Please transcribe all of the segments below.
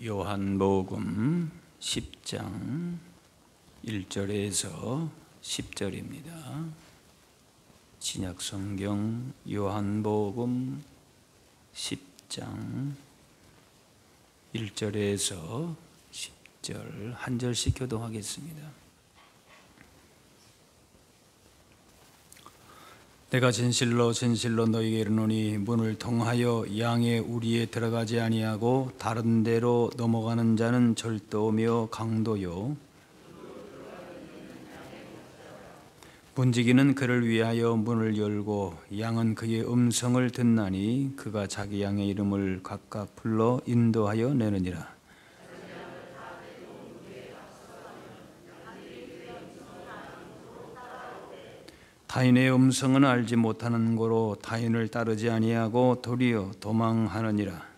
요한복음 10장 1절에서 10절입니다. 신약성경 요한복음 10장 1절에서 10절 한 절씩 교독하겠습니다. 내가 진실로 진실로 너희에게 이르노니 문을 통하여 양의 우리에 들어가지 아니하고 다른 데로 넘어가는 자는 절도며 강도요 문지기는 그를 위하여 문을 열고 양은 그의 음성을 듣나니 그가 자기 양의 이름을 각각 불러 인도하여 내느니라. 타인의 음성은 알지 못하는 고로 타인을 따르지 아니하고 도리어 도망하느니라.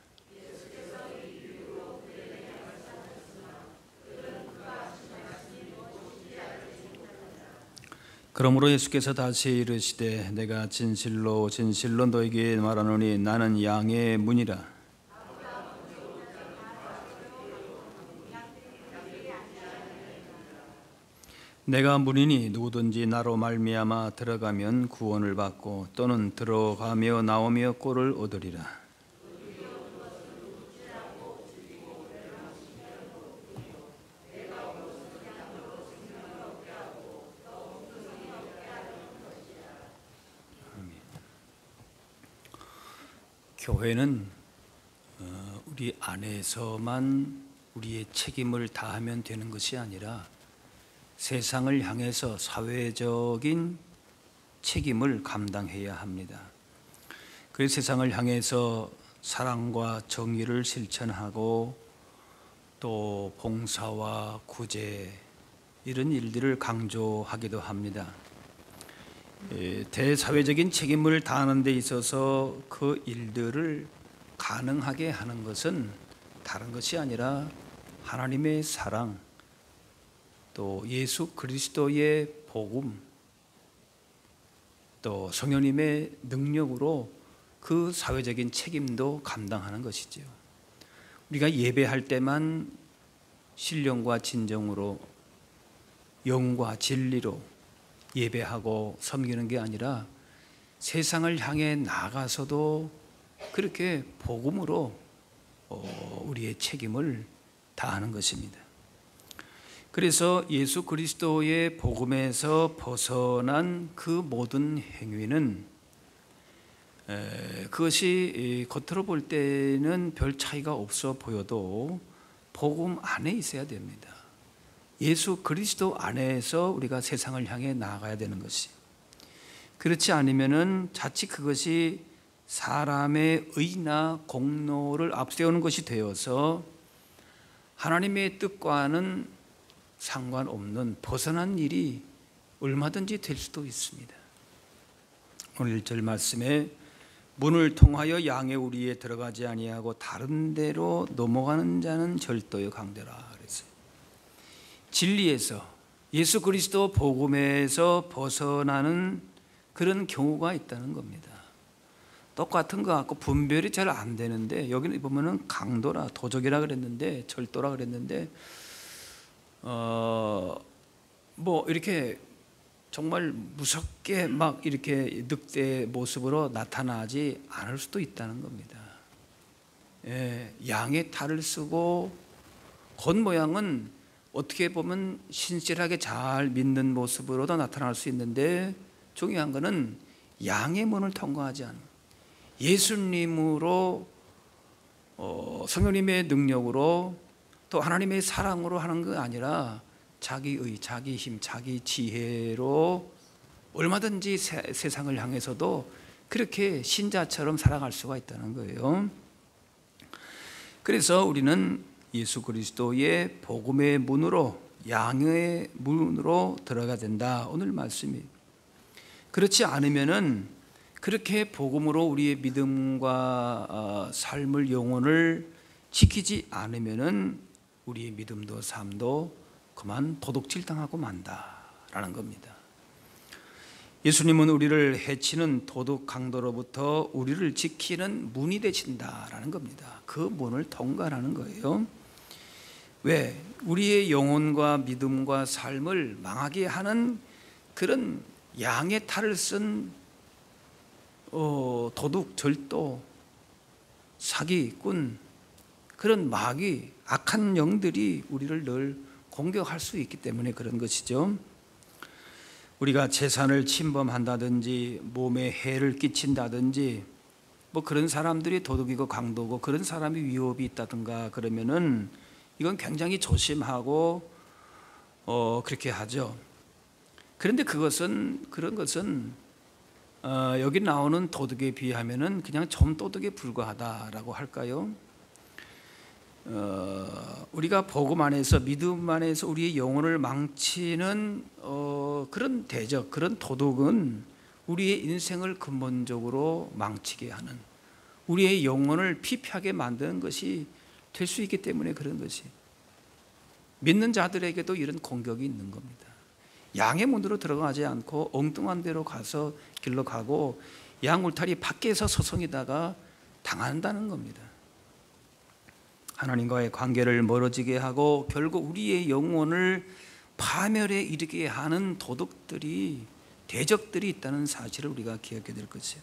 그러므로 예수께서 다시 이르시되 내가 진실로 진실로 너에게 말하노니 나는 양의 문이라. 내가 문이니 누구든지 나로 말미암아 들어가면 구원을 받고 또는 들어가며 나오며 꼴을 얻으리라. 교회는 우리 안에서만 우리의 책임을 다하면 되는 것이 아니라 세상을 향해서 사회적인 책임을 감당해야 합니다. 그래서 세상을 향해서 사랑과 정의를 실천하고 또 봉사와 구제 이런 일들을 강조하기도 합니다. 대사회적인 책임을 다하는 데 있어서 그 일들을 가능하게 하는 것은 다른 것이 아니라 하나님의 사랑, 또 예수 그리스도의 복음, 또 성령님의 능력으로 그 사회적인 책임도 감당하는 것이지요. 우리가 예배할 때만 신령과 진정으로 영과 진리로 예배하고 섬기는 게 아니라 세상을 향해 나가서도 그렇게 복음으로 우리의 책임을 다하는 것입니다. 그래서 예수 그리스도의 복음에서 벗어난 그 모든 행위는 그것이 겉으로 볼 때는 별 차이가 없어 보여도 복음 안에 있어야 됩니다. 예수 그리스도 안에서 우리가 세상을 향해 나아가야 되는 것이, 그렇지 않으면은 자칫 그것이 사람의 의나 공로를 앞세우는 것이 되어서 하나님의 뜻과는 상관없는 벗어난 일이 얼마든지 될 수도 있습니다. 오늘 1절 말씀에 문을 통하여 양의 우리에 들어가지 아니하고 다른 데로 넘어가는 자는 절도요 강도라 그랬어요. 진리에서 예수 그리스도 복음에서 벗어나는 그런 경우가 있다는 겁니다. 똑같은 거 같고 분별이 잘 안 되는데 여기는 보면은 강도라 도적이라 그랬는데 절도라 그랬는데 뭐 이렇게 정말 무섭게 막 이렇게 늑대 모습으로 나타나지 않을 수도 있다는 겁니다. 양의 탈을 쓰고 겉모양은 어떻게 보면 신실하게 잘 믿는 모습으로도 나타날 수 있는데 중요한 것은 양의 문을 통과하지 않는 예수님으로 성령님의 능력으로 또 하나님의 사랑으로 하는 게 아니라 자기의, 자기 힘, 자기 지혜로 얼마든지 세상을 향해서도 그렇게 신자처럼 살아갈 수가 있다는 거예요. 그래서 우리는 예수 그리스도의 복음의 문으로, 양의 문으로 들어가야 된다. 오늘 말씀이. 그렇지 않으면은 그렇게 복음으로 우리의 믿음과 삶을, 영혼을 지키지 않으면은 우리의 믿음도 삶도 그만 도둑질 당하고 만다라는 겁니다. 예수님은 우리를 해치는 도둑 강도로부터 우리를 지키는 문이 되신다라는 겁니다. 그 문을 통과하는 거예요. 왜? 우리의 영혼과 믿음과 삶을 망하게 하는 그런 양의 탈을 쓴 도둑, 절도, 사기꾼, 그런 마귀, 악한 영들이 우리를 늘 공격할 수 있기 때문에 그런 것이죠. 우리가 재산을 침범한다든지 몸에 해를 끼친다든지 뭐 그런 사람들이 도둑이고 강도고 그런 사람이 위협이 있다든가 그러면은 이건 굉장히 조심하고 그렇게 하죠. 그런데 그런 것은 여기 나오는 도둑에 비하면은 그냥 점도둑에 불과하다라고 할까요? 우리가 복음 안에서 믿음 안에서 우리의 영혼을 망치는 그런 대적, 그런 도둑은 우리의 인생을 근본적으로 망치게 하는, 우리의 영혼을 피폐하게 만드는 것이 될 수 있기 때문에 그런 것이, 믿는 자들에게도 이런 공격이 있는 겁니다. 양의 문으로 들어가지 않고 엉뚱한 데로 가서 길로 가고 양 울타리 밖에서 서성이다가 당한다는 겁니다. 하나님과의 관계를 멀어지게 하고 결국 우리의 영혼을 파멸에 이르게 하는 도둑들이, 대적들이 있다는 사실을 우리가 기억해야 될 것이에요.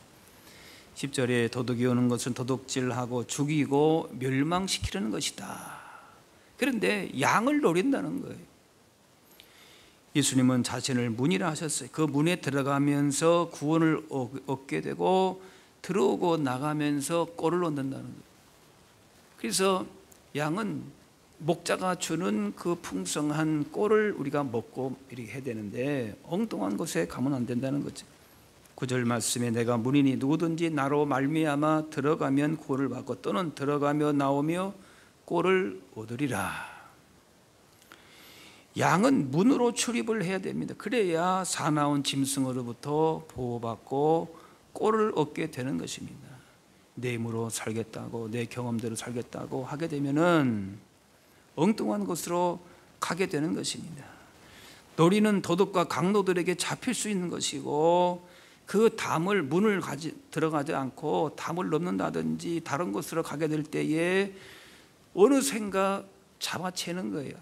10절에 도둑이 오는 것은 도둑질하고 죽이고 멸망시키려는 것이다. 그런데 양을 노린다는 거예요. 예수님은 자신을 문이라 하셨어요. 그 문에 들어가면서 구원을 얻게 되고 들어오고 나가면서 꼴을 얻는다는 거예요. 그래서 양은 목자가 주는 그 풍성한 꼴을 우리가 먹고 이렇게 해야 되는데 엉뚱한 곳에 가면 안 된다는 거죠. 9절 말씀에 내가 문이니 누구든지 나로 말미암아 들어가면 구원을 받고 또는 들어가며 나오며 꼴을 얻으리라. 양은 문으로 출입을 해야 됩니다. 그래야 사나운 짐승으로부터 보호받고 꼴을 얻게 되는 것입니다. 내 힘으로 살겠다고, 내 경험대로 살겠다고 하게 되면은 엉뚱한 곳으로 가게 되는 것입니다. 노리는 도둑과 강도들에게 잡힐 수 있는 것이고, 그 담을 문을 들어가지 않고 담을 넘는다든지 다른 곳으로 가게 될 때에 어느샌가 잡아채는 거예요.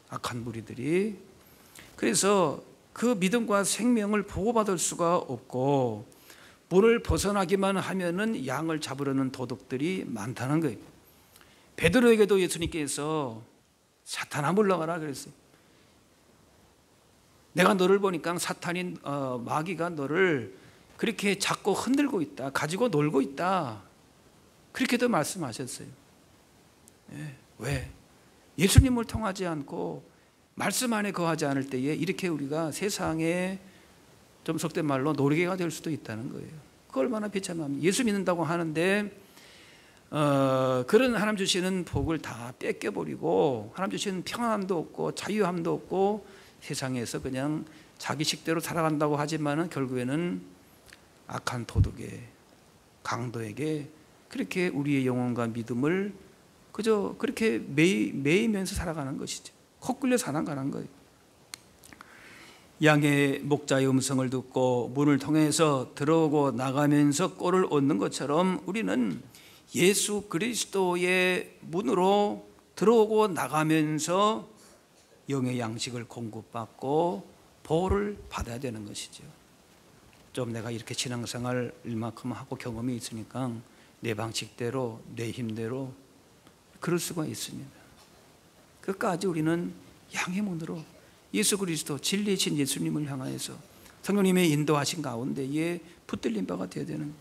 악한 무리들이. 그래서 그 믿음과 생명을 보호받을 수가 없고 문을 벗어나기만 하면은 양을 잡으려는 도둑들이 많다는 거예요. 베드로에게도 예수님께서 사탄아 물러가라 그랬어요. 내가 너를 보니까 사탄인 마귀가 너를 그렇게 잡고 흔들고 있다, 가지고 놀고 있다, 그렇게도 말씀하셨어요. 왜? 예수님을 통하지 않고 말씀 안에 거하지 않을 때에 이렇게 우리가 세상에 좀 속된 말로 노리개가 될 수도 있다는 거예요. 그 얼마나 비참합니까? 예수 믿는다고 하는데 그런 하나님 주시는 복을 다 뺏겨버리고 하나님 주시는 평안함도 없고 자유함도 없고 세상에서 그냥 자기 식대로 살아간다고 하지만은 결국에는 악한 도둑에, 강도에게 그렇게 우리의 영혼과 믿음을 그저 그렇게 매이면서 살아가는 것이죠. 헛끌려 살아가는 거예요. 양의 목자의 음성을 듣고 문을 통해서 들어오고 나가면서 꼴을 얻는 것처럼 우리는 예수 그리스도의 문으로 들어오고 나가면서 영의 양식을 공급받고 보호를 받아야 되는 것이죠. 좀 내가 이렇게 신앙생활 일만큼 하고 경험이 있으니까 내 방식대로, 내 힘대로 그럴 수가 있습니다. 끝까지 우리는 양의 문으로 예수 그리스도 진리이신 예수님을 향하여서 성령님의 인도하신 가운데에 붙들린 바가 되어야 되는.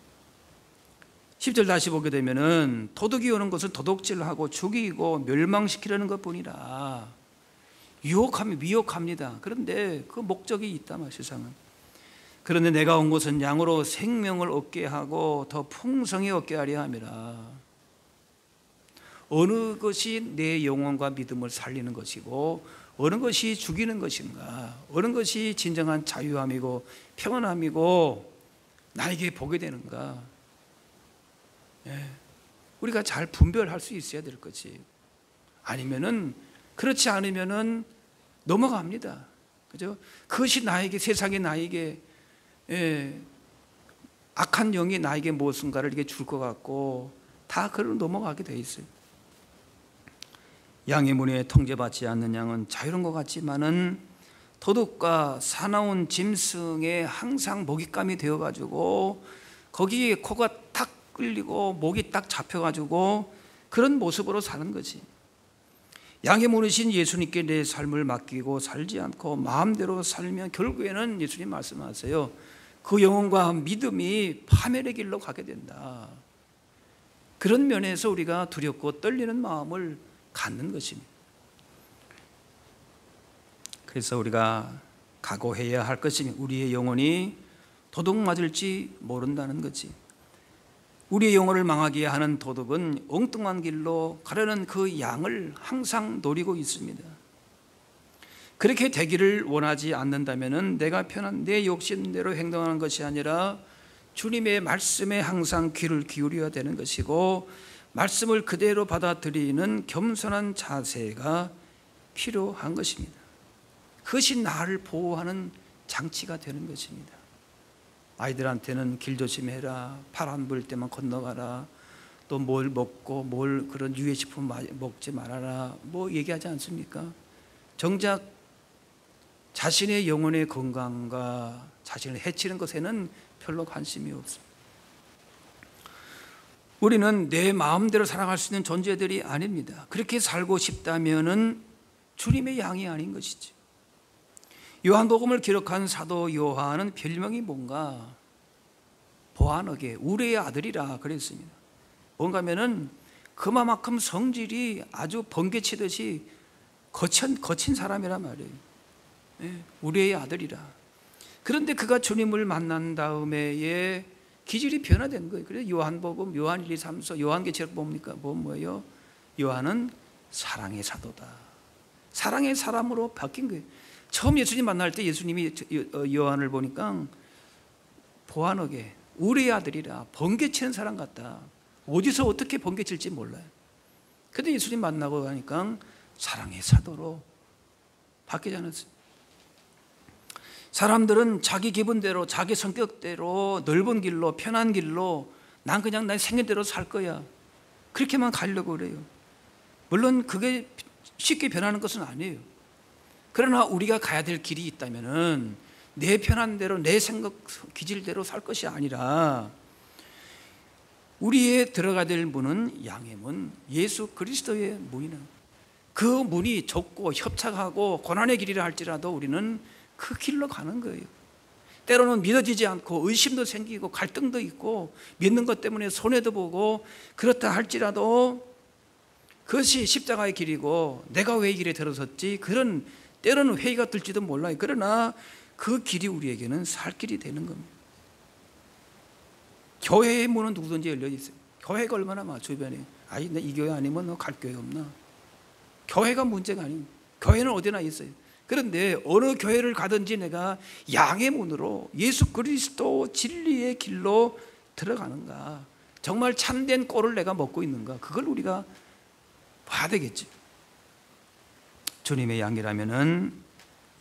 10절 다시 보게 되면은 도둑이 오는 것은 도둑질하고 죽이고 멸망시키려는 것뿐이라. 미혹합니다. 그런데 그 목적이 있다마 세상은. 그런데 내가 온 것은 양으로 생명을 얻게 하고 더 풍성히 얻게 하려 함이라. 어느 것이 내 영혼과 믿음을 살리는 것이고 어느 것이 죽이는 것인가, 어느 것이 진정한 자유함이고 평안함이고 나에게 보게 되는가, 우리가 잘 분별할 수 있어야 될 거지. 아니면은 그렇지 않으면은 넘어갑니다. 그죠? 그것이 나에게, 세상이 나에게 악한 영이 나에게 무엇인가를 이게 줄 것 같고 다 그걸로 넘어가게 돼 있어요. 양의 문에 통제받지 않는 양은 자유로운 것 같지만은 도둑과 사나운 짐승에 항상 먹잇감이 되어가지고 거기에 코가 탁 끌리고 목이 딱 잡혀가지고 그런 모습으로 사는 거지. 양의 문이신 예수님께 내 삶을 맡기고 살지 않고 마음대로 살면 결국에는 예수님 말씀하세요. 그 영혼과 믿음이 파멸의 길로 가게 된다. 그런 면에서 우리가 두렵고 떨리는 마음을 갖는 것입니다. 그래서 우리가 각오해야 할 것이 우리의 영혼이 도둑 맞을지 모른다는 거지. 우리의 영혼을 망하게 하는 도둑은 엉뚱한 길로 가려는 그 양을 항상 노리고 있습니다. 그렇게 되기를 원하지 않는다면 내가 편한 내 욕심대로 행동하는 것이 아니라 주님의 말씀에 항상 귀를 기울여야 되는 것이고 말씀을 그대로 받아들이는 겸손한 자세가 필요한 것입니다. 그것이 나를 보호하는 장치가 되는 것입니다. 아이들한테는 길 조심해라, 팔 안 보일 때만 건너가라, 또 뭘 먹고 뭘 그런 유해식품 먹지 말아라 뭐 얘기하지 않습니까? 정작 자신의 영혼의 건강과 자신을 해치는 것에는 별로 관심이 없습니다. 우리는 내 마음대로 살아갈 수 있는 존재들이 아닙니다. 그렇게 살고 싶다면은 주님의 양이 아닌 것이지. 요한복음을 기록한 사도 요한은 별명이 뭔가 보아너게 우레의 아들이라 그랬습니다. 뭔가 하면은 그만큼 성질이 아주 번개치듯이 거친 사람이란 말이에요. 우레의 아들이라. 그런데 그가 주님을 만난 다음에 기질이 변화된 거예요. 그래서 요한복음, 요한 1, 2, 3, 4, 요한계시록 뭡니까? 뭐예요? 요한은 사랑의 사도다. 사랑의 사람으로 바뀐 거예요. 처음 예수님 만날 때 예수님이 요한을 보니까 보아너게 우리의 아들이라 번개치는 사람 같다. 어디서 어떻게 번개칠지 몰라요. 근데 예수님 만나고 하니까 사랑의 사도로 바뀌지 않았어요. 사람들은 자기 기분대로 자기 성격대로 넓은 길로 편한 길로 난 그냥 내 생각대로 살 거야 그렇게만 가려고 그래요. 물론 그게 쉽게 변하는 것은 아니에요. 그러나 우리가 가야 될 길이 있다면은 내 편한 대로 내 생각 기질대로 살 것이 아니라 우리의 들어가야 될 문은 양의 문, 예수 그리스도의 문이는 그 문이 좁고 협착하고 고난의 길이라 할지라도 우리는 그 길로 가는 거예요. 때로는 믿어지지 않고 의심도 생기고 갈등도 있고 믿는 것 때문에 손해도 보고 그렇다 할지라도 그것이 십자가의 길이고 내가 왜 이 길에 들어섰지 그런 때로는 회의가 들지도 몰라요. 그러나 그 길이 우리에게는 살 길이 되는 겁니다. 교회의 문은 누구든지 열려 있어요. 교회가 얼마나 많아 주변에. 아니 이 교회 아니면 너 갈 교회 없나? 교회가 문제가 아닙니다. 교회는 어디나 있어요. 그런데 어느 교회를 가든지 내가 양의 문으로 예수 그리스도 진리의 길로 들어가는가, 정말 참된 꼴을 내가 먹고 있는가, 그걸 우리가 봐야 되겠지. 주님의 양이라면은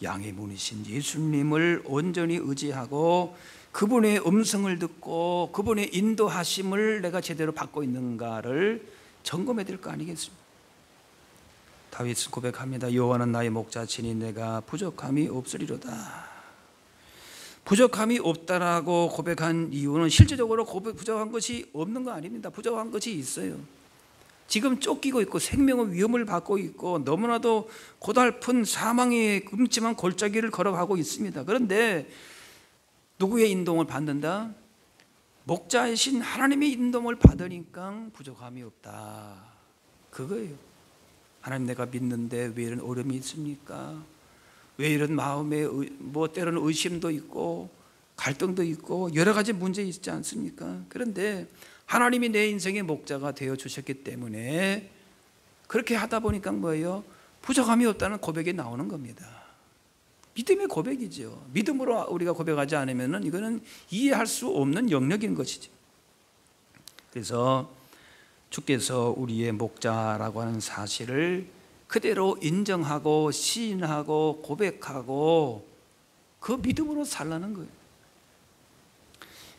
양의 문이신 예수님을 온전히 의지하고 그분의 음성을 듣고 그분의 인도하심을 내가 제대로 받고 있는가를 점검해야 될 거 아니겠습니까? 다윗은 고백합니다. 여호와는 나의 목자시니 내가 부족함이 없으리로다. 부족함이 없다라고 고백한 이유는 실제적으로 부족한 것이 없는 거 아닙니다. 부족한 것이 있어요. 지금 쫓기고 있고 생명의 위험을 받고 있고 너무나도 고달픈 사망의 음침한 골짜기를 걸어가고 있습니다. 그런데 누구의 인도를 받는다? 목자이신 하나님의 인도를 받으니까 부족함이 없다. 그거예요. 하나님 내가 믿는데 왜 이런 어려움이 있습니까? 왜 이런 마음에 때로는 의심도 있고 갈등도 있고 여러 가지 문제 있지 않습니까? 그런데 하나님이 내 인생의 목자가 되어 주셨기 때문에 그렇게 하다 보니까 뭐예요? 부족함이 없다는 고백이 나오는 겁니다. 믿음의 고백이죠. 믿음으로 우리가 고백하지 않으면 이거는 이해할 수 없는 영역인 것이죠. 그래서 주께서 우리의 목자라고 하는 사실을 그대로 인정하고 시인하고 고백하고 그 믿음으로 살라는 거예요.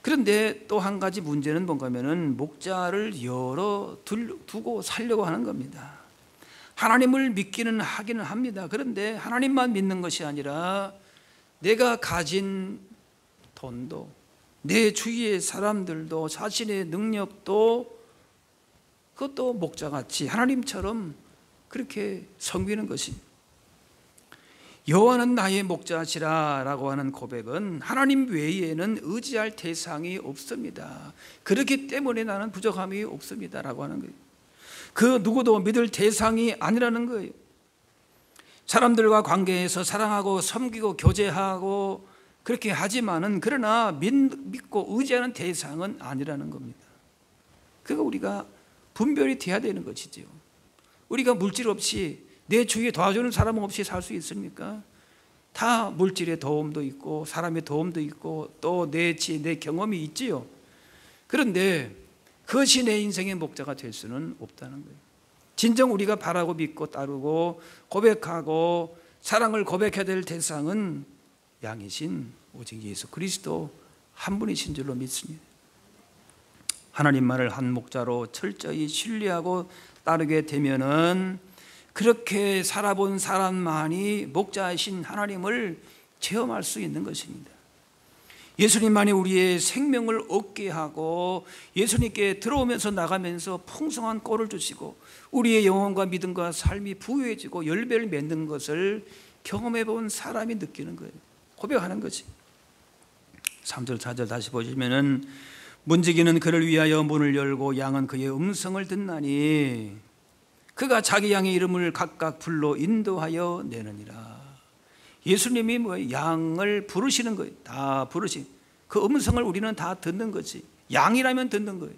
그런데 또 한 가지 문제는 뭔가 하면은 목자를 두고 살려고 하는 겁니다. 하나님을 믿기는 하기는 합니다. 그런데 하나님만 믿는 것이 아니라 내가 가진 돈도, 내 주위의 사람들도, 자신의 능력도 그것도 목자같이 하나님처럼 그렇게 섬기는 것이, 여호와는 나의 목자시라라고 하는 고백은 하나님 외에는 의지할 대상이 없습니다. 그렇기 때문에 나는 부족함이 없습니다라고 하는 거예요. 그 누구도 믿을 대상이 아니라는 거예요. 사람들과 관계에서 사랑하고 섬기고 교제하고 그렇게 하지만은 그러나 믿고 의지하는 대상은 아니라는 겁니다. 그거 우리가 분별이 돼야 되는 것이죠. 우리가 물질 없이, 내 주위에 도와주는 사람 없이 살 수 있습니까? 다 물질의 도움도 있고 사람의 도움도 있고 또 내 경험이 있지요. 그런데 그것이 내 인생의 목자가 될 수는 없다는 거예요. 진정 우리가 바라고 믿고 따르고 고백하고 사랑을 고백해야 될 대상은 양이신 오직 예수 그리스도 한 분이신 줄로 믿습니다. 하나님만을 한 목자로 철저히 신뢰하고 따르게 되면은 그렇게 살아본 사람만이 목자이신 하나님을 체험할 수 있는 것입니다. 예수님만이 우리의 생명을 얻게 하고 예수님께 들어오면서 나가면서 풍성한 꼴을 주시고 우리의 영혼과 믿음과 삶이 부유해지고 열매를 맺는 것을 경험해 본 사람이 느끼는 거예요. 고백하는 거지. 3절 4절 다시 보시면은 문지기는 그를 위하여 문을 열고 양은 그의 음성을 듣나니 그가 자기 양의 이름을 각각 불러 인도하여 내느니라. 예수님이 양을 부르시는 거예요. 다 부르시. 그 음성을 우리는 다 듣는 거지. 양이라면 듣는 거예요.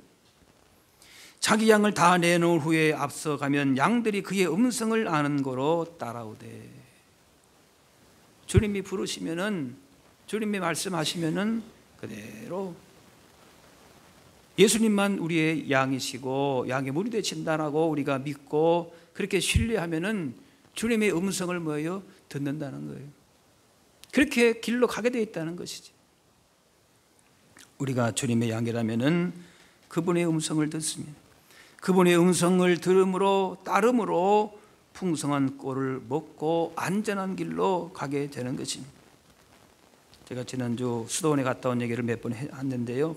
자기 양을 다 내놓은 후에 앞서가면 양들이 그의 음성을 아는 거로 따라오되. 주님이 부르시면은, 주님이 말씀하시면은 그대로 예수님만 우리의 양이시고 양의 물이 되신다라고 우리가 믿고 그렇게 신뢰하면은 주님의 음성을 듣는다는 거예요. 그렇게 길로 가게 되어 있다는 것이지. 우리가 주님의 양이라면은 그분의 음성을 듣습니다. 그분의 음성을 들음으로 따름으로 풍성한 꼴을 먹고 안전한 길로 가게 되는 것입니다. 제가 지난주 수도원에 갔다 온 얘기를 몇 번 했는데요.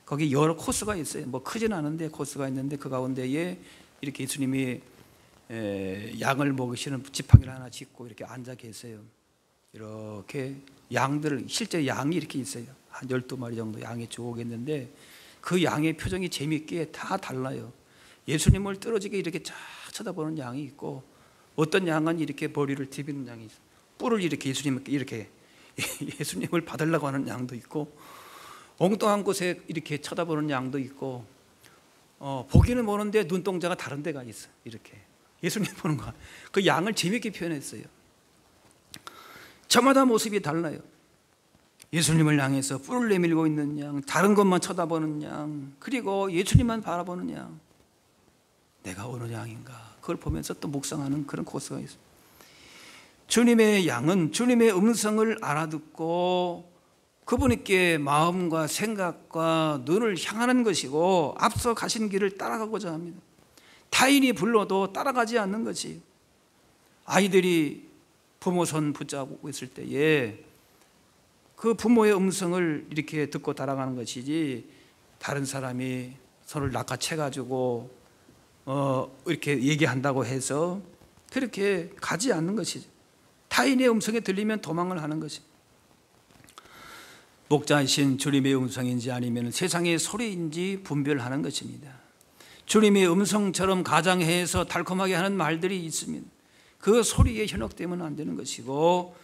거기 여러 코스가 있어요. 크진 않은데 코스가 있는데 그 가운데에 이렇게 예수님이 양을 먹이시는 지팡이를 하나 짚고 이렇게 앉아 계세요. 이렇게 양들을, 실제 양이 이렇게 있어요. 한 12마리 정도 양이 쭉 있는데 그 양의 표정이 재미있게 다 달라요. 예수님을 떨어지게 이렇게 쫙 쳐다보는 양이 있고, 어떤 양은 이렇게 머리를 디비는 양이 있어요. 뿔을 이렇게 예수님을 받으려고 하는 양도 있고, 엉뚱한 곳에 이렇게 쳐다보는 양도 있고, 보기는 보는데 눈동자가 다른 데가 있어요. 이렇게 예수님 보는 거, 그 양을 재미있게 표현했어요. 저마다 모습이 달라요. 예수님을 향해서 뿔을 내밀고 있는 양, 다른 것만 쳐다보는 양, 그리고 예수님만 바라보는 양. 내가 어느 양인가, 그걸 보면서 또 묵상하는 그런 코스가 있어요. 주님의 양은 주님의 음성을 알아듣고 그분께 마음과 생각과 눈을 향하는 것이고 앞서 가신 길을 따라가고자 합니다. 타인이 불러도 따라가지 않는 것이. 아이들이 부모 손 붙잡고 있을 때에 그 부모의 음성을 이렇게 듣고 따라가는 것이지, 다른 사람이 손을 낚아채가지고 이렇게 얘기한다고 해서 그렇게 가지 않는 것이죠. 타인의 음성에 들리면 도망을 하는 것이죠. 목자이신 주님의 음성인지 아니면 세상의 소리인지 분별하는 것입니다. 주님의 음성처럼 가장해서 달콤하게 하는 말들이 있습니다. 그 소리에 현혹되면 안 되는 것이고,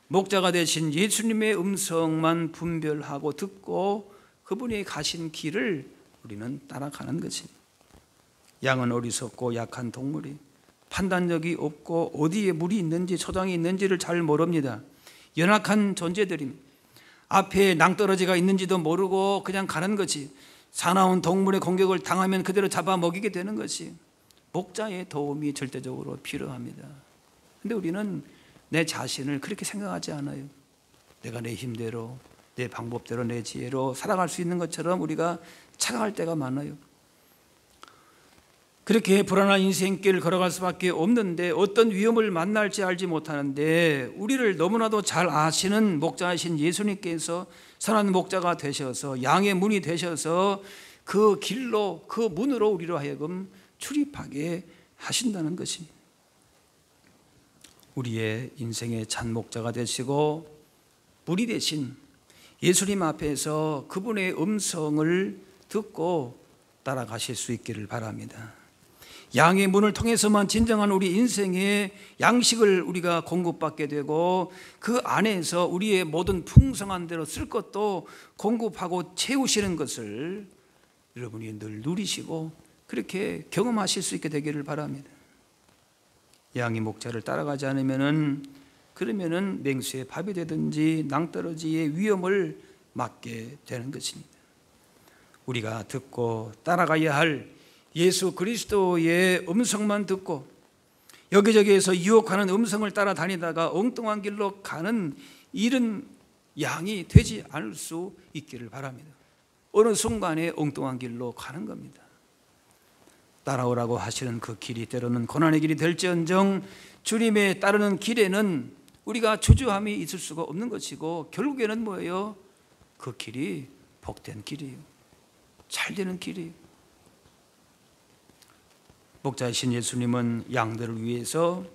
목자가 되신 예수님의 음성만 분별하고 듣고 그분이 가신 길을 우리는 따라가는 것입니다. 양은 어리석고 약한 동물이 판단력이 없고 어디에 물이 있는지 초장이 있는지를 잘 모릅니다. 연약한 존재들입니다. 앞에 낭떠러지가 있는지도 모르고 그냥 가는 것이, 사나운 동물의 공격을 당하면 그대로 잡아먹이게 되는 것이, 목자의 도움이 절대적으로 필요합니다. 그런데 우리는 내 자신을 그렇게 생각하지 않아요. 내가 내 힘대로, 내 방법대로 내 지혜로 살아갈 수 있는 것처럼 우리가 착각할 때가 많아요. 그렇게 불안한 인생길을 걸어갈 수밖에 없는데 어떤 위험을 만날지 알지 못하는데 우리를 너무나도 잘 아시는 목자이신 예수님께서 선한 목자가 되셔서 양의 문이 되셔서 그 길로 그 문으로 우리로 하여금 출입하게 하신다는 것입니다. 우리의 인생의 참 목자가 되시고 문이 되신 예수님 앞에서 그분의 음성을 듣고 따라가실 수 있기를 바랍니다. 양의 문을 통해서만 진정한 우리 인생의 양식을 우리가 공급받게 되고 그 안에서 우리의 모든 풍성한 대로 쓸 것도 공급하고 채우시는 것을 여러분이 늘 누리시고 그렇게 경험하실 수 있게 되기를 바랍니다. 양의 목자를 따라가지 않으면은 그러면은 맹수의 밥이 되든지 낭떠러지의 위험을 맞게 되는 것입니다. 우리가 듣고 따라가야 할 예수 그리스도의 음성만 듣고 여기저기에서 유혹하는 음성을 따라다니다가 엉뚱한 길로 가는 이런 양이 되지 않을 수 있기를 바랍니다. 어느 순간에 엉뚱한 길로 가는 겁니다. 따라오라고 하시는 그 길이 때로는 고난의 길이 될지언정 주님의 따르는 길에는 우리가 주저함이 있을 수가 없는 것이고 결국에는 뭐예요? 그 길이 복된 길이에요. 잘 되는 길이에요. 목자이신 예수님은 양들을 위해서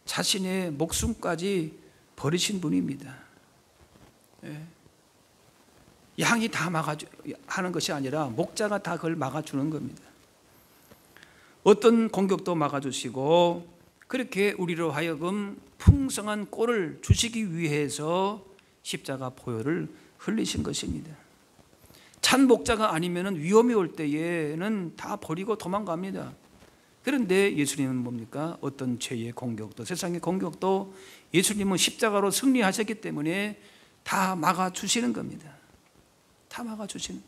자신의 목숨까지 버리신 분입니다. 양이 다 하는 것이 아니라 목자가 다 그걸 막아주는 겁니다. 어떤 공격도 막아주시고 그렇게 우리로 하여금 풍성한 꼴을 주시기 위해서 십자가 보혈을 흘리신 것입니다. 참 목자가 아니면 위험이 올 때에는 다 버리고 도망갑니다. 그런데 예수님은 뭡니까? 어떤 죄의 공격도 세상의 공격도 예수님은 십자가로 승리하셨기 때문에 다 막아주시는 겁니다. 다 막아주시는.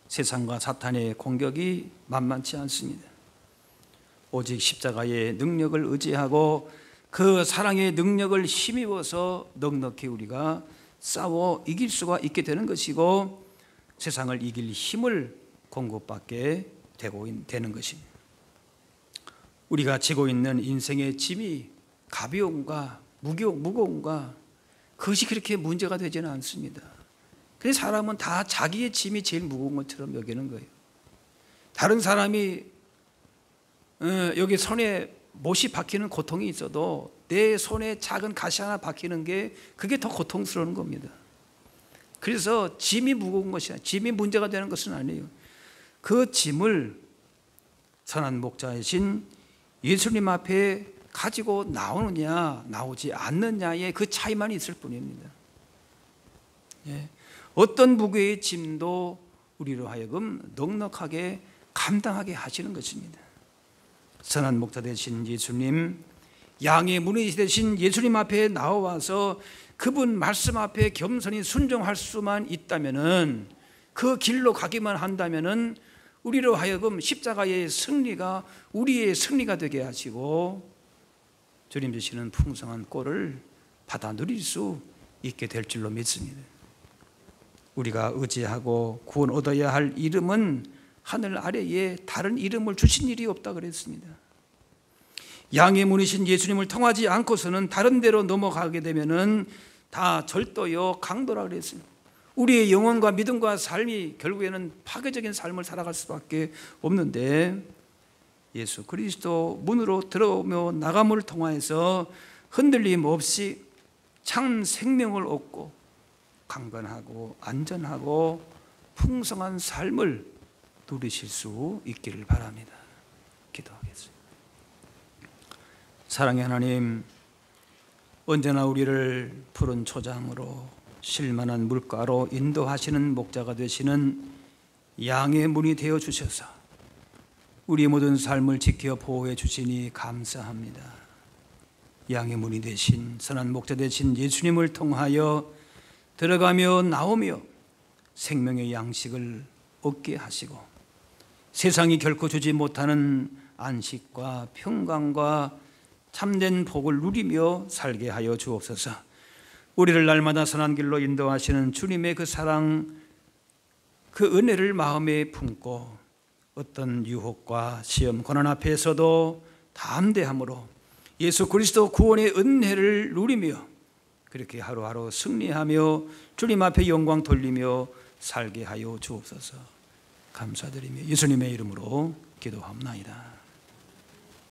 세상과 사탄의 공격이 만만치 않습니다. 오직 십자가의 능력을 의지하고 그 사랑의 능력을 힘입어서 넉넉히 우리가 싸워 이길 수가 있게 되는 것이고 세상을 이길 힘을 공급받게 되는 것입니다. 우리가 지고 있는 인생의 짐이 가벼움과 무거움과 그것이 그렇게 문제가 되지는 않습니다. 그래서 사람은 다 자기의 짐이 제일 무거운 것처럼 여기는 거예요. 다른 사람이 여기 손에 못이 박히는 고통이 있어도 내 손에 작은 가시 하나 박히는 게 그게 더 고통스러운 겁니다. 그래서 짐이 무거운 것이 아니라 짐이 문제가 되는 것은 아니에요. 그 짐을 선한 목자이신 예수님 앞에 가지고 나오느냐 나오지 않느냐의 그 차이만 있을 뿐입니다. 어떤 무게의 짐도 우리로 하여금 넉넉하게 감당하게 하시는 것입니다. 선한 목자 되신 예수님, 양의 문이 되신 예수님 앞에 나와서 그분 말씀 앞에 겸손히 순종할 수만 있다면은 그 길로 가기만 한다면은 우리로 하여금 십자가의 승리가 우리의 승리가 되게 하시고 주님 주시는 풍성한 꼴을 받아 누릴 수 있게 될 줄로 믿습니다. 우리가 의지하고 구원 얻어야 할 이름은 하늘 아래에 다른 이름을 주신 일이 없다 그랬습니다. 양의 문이신 예수님을 통하지 않고서는 다른 데로 넘어가게 되면은 다 절도요 강도라 그랬습니다. 우리의 영혼과 믿음과 삶이 결국에는 파괴적인 삶을 살아갈 수밖에 없는데 예수 그리스도 문으로 들어오며 나감을 통하여서 흔들림 없이 참 생명을 얻고 강건하고 안전하고 풍성한 삶을 누리실 수 있기를 바랍니다. 기도하겠습니다. 사랑의 하나님, 언제나 우리를 푸른 초장으로 쉴만한 물가로 인도하시는 목자가 되시는 양의 문이 되어 주셔서 우리 모든 삶을 지켜 보호해 주시니 감사합니다. 양의 문이 되신 선한 목자 되신 예수님을 통하여 들어가며 나오며 생명의 양식을 얻게 하시고 세상이 결코 주지 못하는 안식과 평강과 참된 복을 누리며 살게 하여 주옵소서. 우리를 날마다 선한 길로 인도하시는 주님의 그 사랑, 그 은혜를 마음에 품고 어떤 유혹과 시험, 고난 앞에서도 담대함으로 예수 그리스도 구원의 은혜를 누리며 그렇게 하루하루 승리하며 주님 앞에 영광 돌리며 살게 하여 주옵소서. 감사드리며 예수님의 이름으로 기도합나이다.